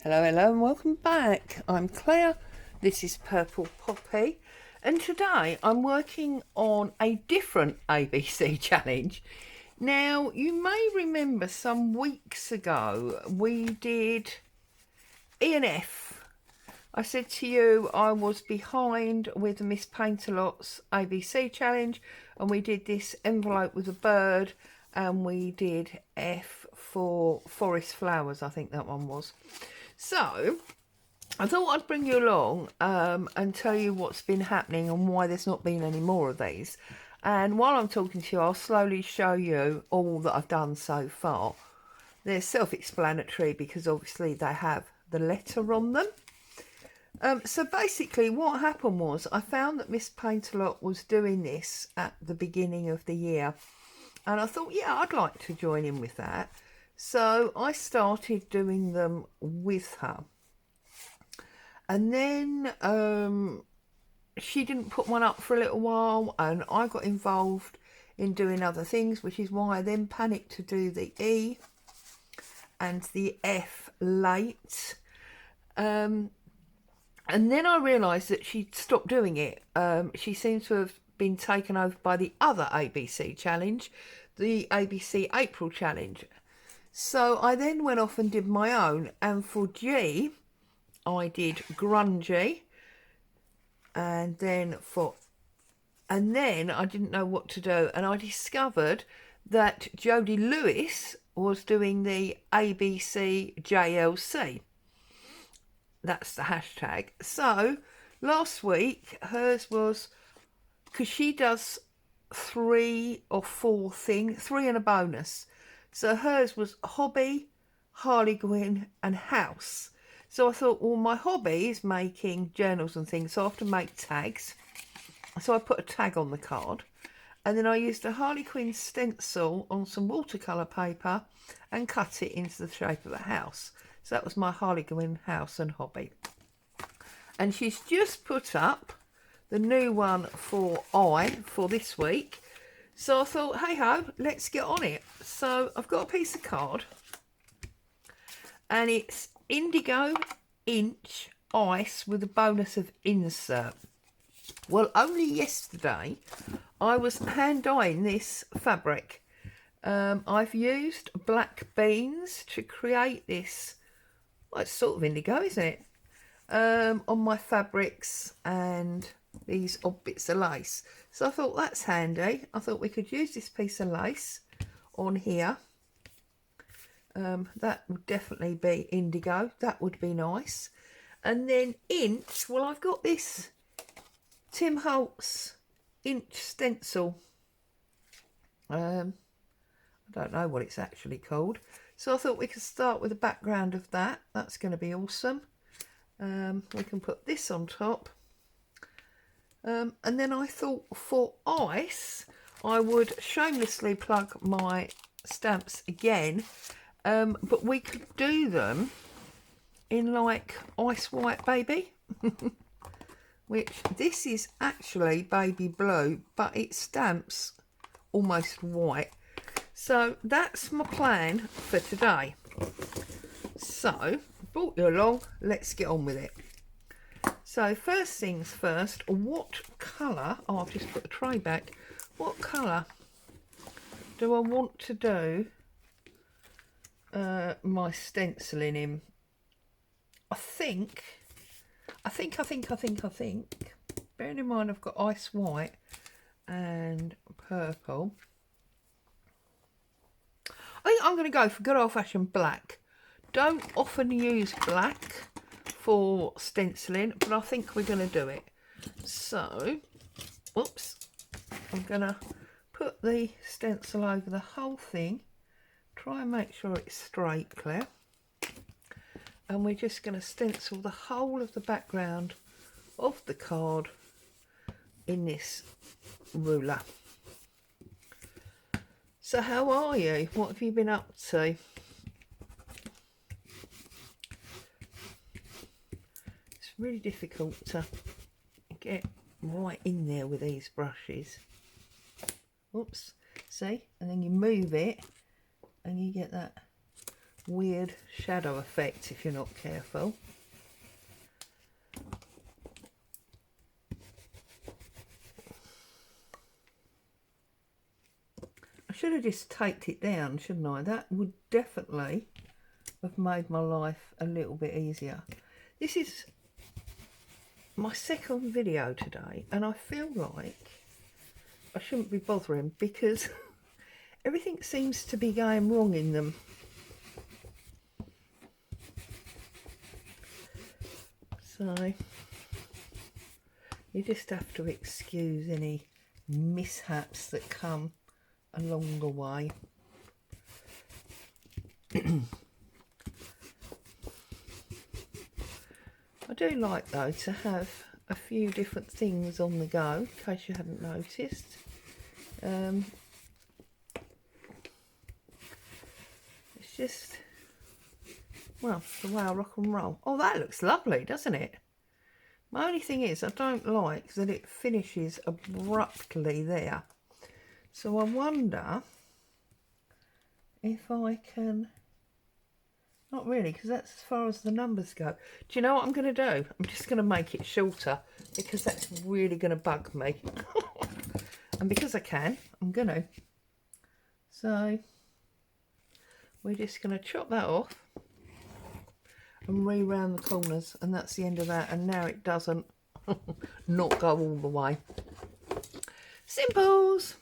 Hello and welcome back. I'm Claire, this is Purple Poppy, and today I'm working on a different ABC challenge. Now, you may remember some weeks ago we did E and F. I said to you I was behind with Miss Paintalot's ABC challenge, and we did this envelope with a bird, and we did F for forest flowers, I think that one was. So I thought I'd bring you along and tell you what's been happening and why there's not been any more of these. And while I'm talking to you, I'll slowly show you all that I've done so far. They're self-explanatory because obviously they have the letter on them. So basically what happened was I found that Miss Paintalot was doing this at the beginning of the year. And I thought, yeah, I'd like to join in with that. So I started doing them with her. And then she didn't put one up for a little while, and I got involved in doing other things, which is why I then panicked to do the E and the F late. And then I realised that she'd stopped doing it. She seems to have been taken over by the other ABC challenge, the ABC April challenge. So I then went off and did my own, and for G I did grungy, and then I didn't know what to do, and I discovered that Jodi Lewis was doing the ABC JLC. That's the hashtag. So last week hers was, because she does 3 or 4 things, 3 and a bonus. So hers was hobby, Harlequin and house. So I thought, well, my hobby is making journals and things, so I have to make tags. So I put a tag on the card, and then I used a Harlequin stencil on some watercolour paper and cut it into the shape of a house. So that was my Harlequin house and hobby. And she's just put up the new one for this week. So I thought, hey ho, let's get on it. So I've got a piece of card, and it's indigo inch ice with a bonus of insert. Well, only yesterday I was hand dyeing this fabric. I've used black beans to create this, well, it's sort of indigo, isn't it? On my fabrics and these odd bits of lace. So I thought that's handy. I thought we could use this piece of lace on here. That would definitely be indigo. That would be nice. And then inch, well, I've got this Tim Holtz inch stencil. I don't know what it's actually called. So I thought we could start with the background of that. That's going to be awesome. We can put this on top. And then I thought for ice, I would shamelessly plug my stamps again. But we could do them in like ice white baby. Which this is actually baby blue, but it stamps almost white. So that's my plan for today. So brought you along, let's get on with it. So first things first, what colour, oh, I've just put the tray back, what colour do I want to do my stenciling in? I think, bearing in mind I've got ice white and purple, I think I'm going to go for good old-fashioned black. Don't often use black for stenciling, but I think we're going to do it. So, whoops, I'm going to put the stencil over the whole thing. Try and make sure it's straight, Claire. And we're just going to stencil the whole of the background of the card in this ruler. So how are you? What have you been up to? It's really difficult to get right in there with these brushes. Oops, see? And then you move it and you get that weird shadow effect if you're not careful. I should have just taped it down, shouldn't I? That would definitely have made my life a little bit easier. This is my second video today, and I feel like I shouldn't be bothering because everything seems to be going wrong in them. So you just have to excuse any mishaps that come along the way. I do like though to have a few different things on the go, in case you hadn't noticed. It's just, well, the way I rock and roll. Oh, that looks lovely, doesn't it? My only thing is I don't like that it finishes abruptly there. So I wonder if I can, not really, because that's as far as the numbers go. Do you know what I'm going to do? I'm just going to make it shorter because that's really going to bug me. And because I can, I'm going to. So we're just going to chop that off and re-round the corners, and that's the end of that. And now it doesn't not go all the way. Simples.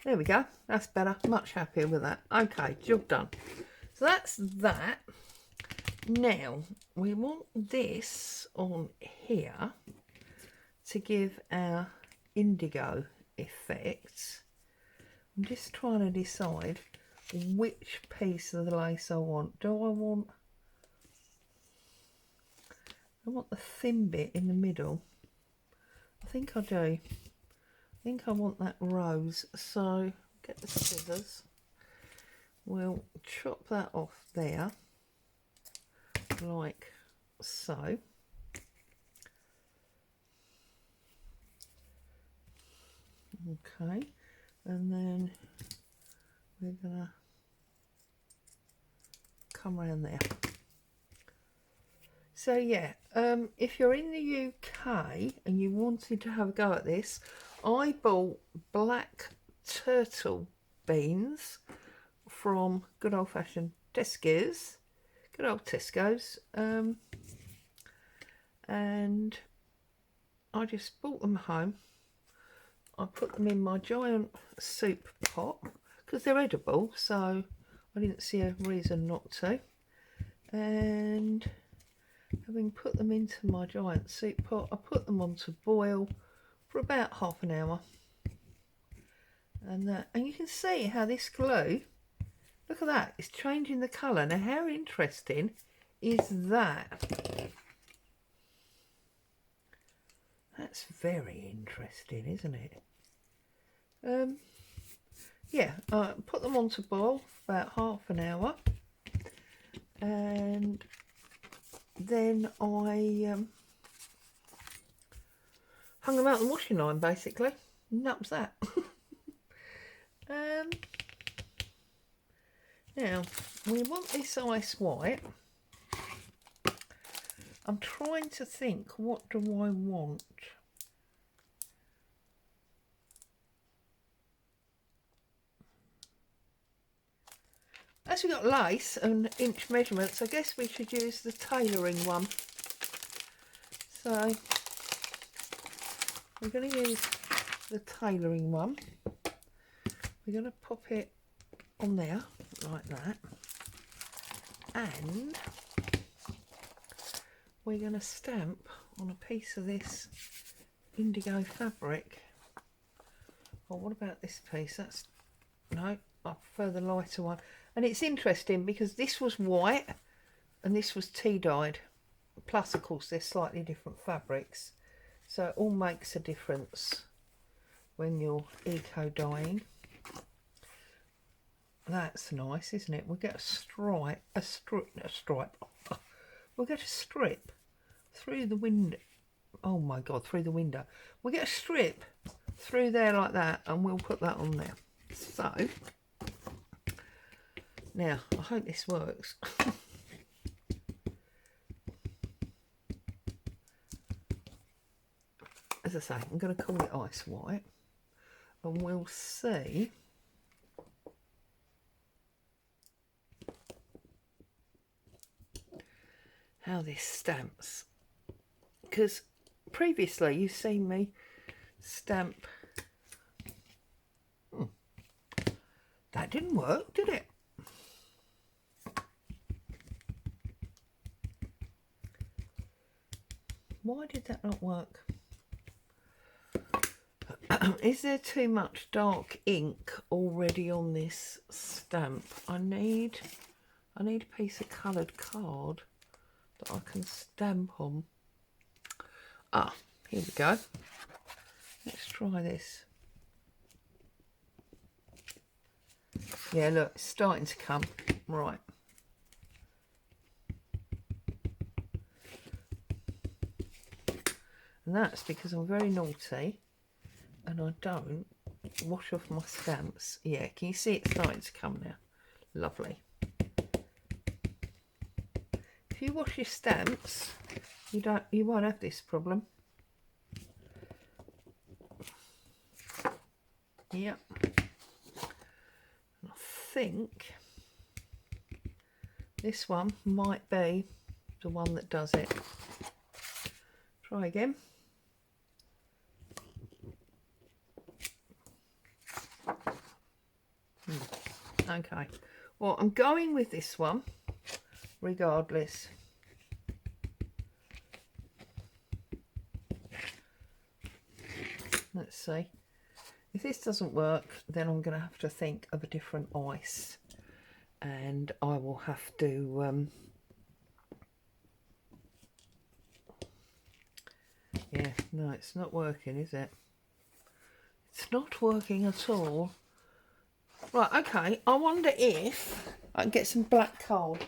There we go, that's better, much happier with that. Okay, job done. So that's that. Now we want this on here to give our indigo effect. I'm just trying to decide which piece of the lace I want. Do I want the thin bit in the middle? I think I do. I think I want that rose, so get the scissors. We'll chop that off there, like so. Okay, and then we're gonna come around there. So yeah, if you're in the UK and you wanted to have a go at this, I bought black turtle beans from good old-fashioned Tesco's, good old Tesco's, and I just brought them home. I put them in my giant soup pot because they're edible, so I didn't see a reason not to. And having put them into my giant soup pot, I put them on to boil for about half an hour, and you can see how this glue, look at that, it's changing the colour. Now how interesting is that? That's very interesting, isn't it? Yeah, I put them on to boil for about half an hour, and then I hung them out on the washing line basically, and that was that. Now we want this ice white. I'm trying to think, what do I want? As we got lace and inch measurements, I guess we should use the tailoring one. So we're going to use the tailoring one. We're going to pop it on there like that, and we're going to stamp on a piece of this indigo fabric. Oh, what about this piece? That's, no, I prefer the lighter one. And it's interesting because this was white and this was tea dyed, plus of course they're slightly different fabrics, so it all makes a difference when you're eco dyeing. That's nice, isn't it? We'll get a stripe, we'll get a strip through the window. Oh my god, through the window. We'll get a strip through there like that, and we'll put that on there. So now I hope this works. As I say, I'm going to call it ice white, and we'll see how this stamps, because previously you've seen me stamp. That didn't work, did it? Why did that not work? Is there too much dark ink already on this stamp? I need a piece of coloured card that I can stamp on. Ah, here we go. Let's try this. Yeah, look, it's starting to come. Right. And that's because I'm very naughty and I don't wash off my stamps. Yeah, can you see it's starting to come now? Lovely. If you wash your stamps, you won't have this problem. Yep. I think this one might be the one that does it. Try again. Okay. Well, I'm going with this one regardless. Let's see. If this doesn't work, then I'm going to have to think of a different ice, and I will have to yeah, no, it's not working, is it? It's not working at all. Right, okay, I wonder if I can get some black card.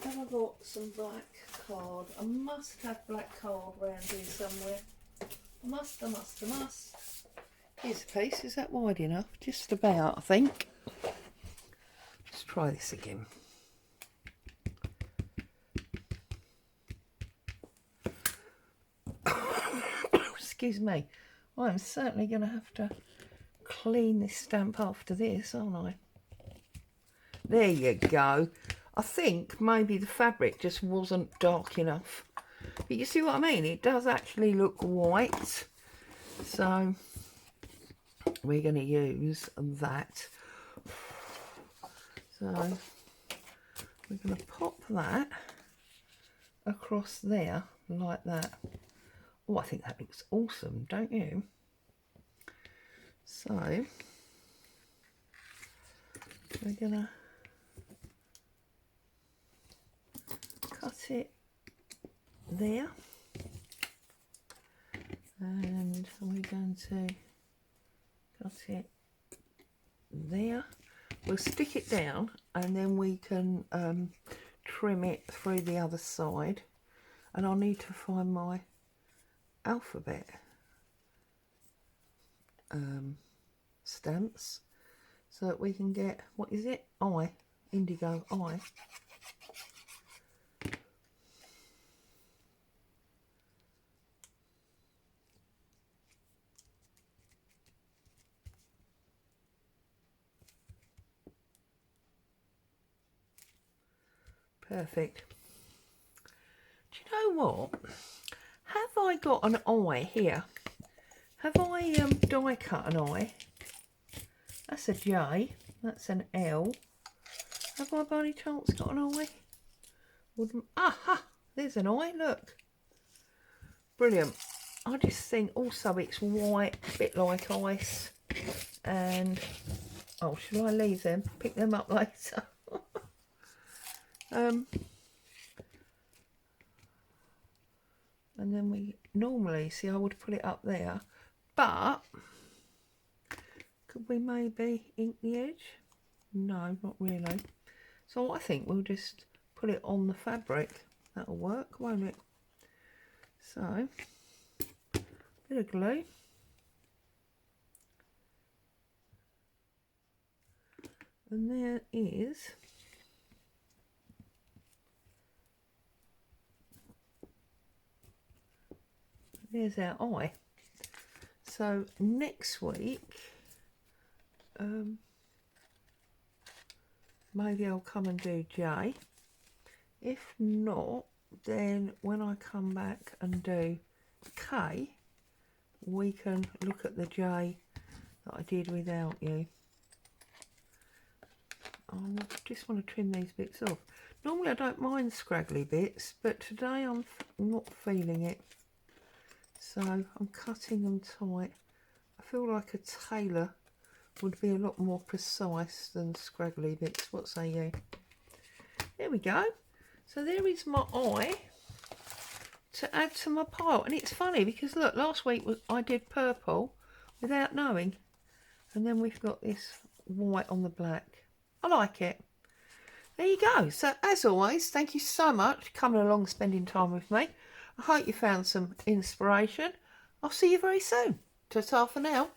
Have I got some black card? I must have black card around here somewhere. I must. Here's a piece. Is that wide enough? Just about, I think. Let's try this again. Excuse me. I'm certainly going to have to clean this stamp after this, aren't I? There you go. I think maybe the fabric just wasn't dark enough. But you see what I mean? It does actually look white. So we're going to use that. So we're going to pop that across there like that. Oh, I think that looks awesome, don't you? So we're going to cut it there, and we're going to cut it there. We'll stick it down, and then we can trim it through the other side. And I'll need to find my alphabet stamps so that we can get, what is it? I, indigo I. Perfect. Do you know what? Have I got an eye here? Have I die cut an eye? That's a J. That's an L. Have I by any chance got an eye? Aha! There's an eye, look. Brilliant. I just think also it's white, a bit like ice. And, oh, shall I leave them? Pick them up later. And then we normally, see, I would put it up there, but could we maybe ink the edge? No, not really. So I think we'll just put it on the fabric. That'll work, won't it? So Bit of glue. And there is there's our eye. So next week, maybe I'll come and do J. If not, then when I come back and do K, we can look at the J that I did without you. I just want to trim these bits off. Normally I don't mind scraggly bits, but today I'm not feeling it. So I'm cutting them tight. I feel like a tailor would be a lot more precise than scraggly bits. What say you? There we go. So there is my eye to add to my pile. And it's funny because look, last week I did purple without knowing. And then we've got this white on the black. I like it. There you go. So as always, thank you so much for coming along, spending time with me. I hope you found some inspiration. I'll see you very soon. Ta-ta for now.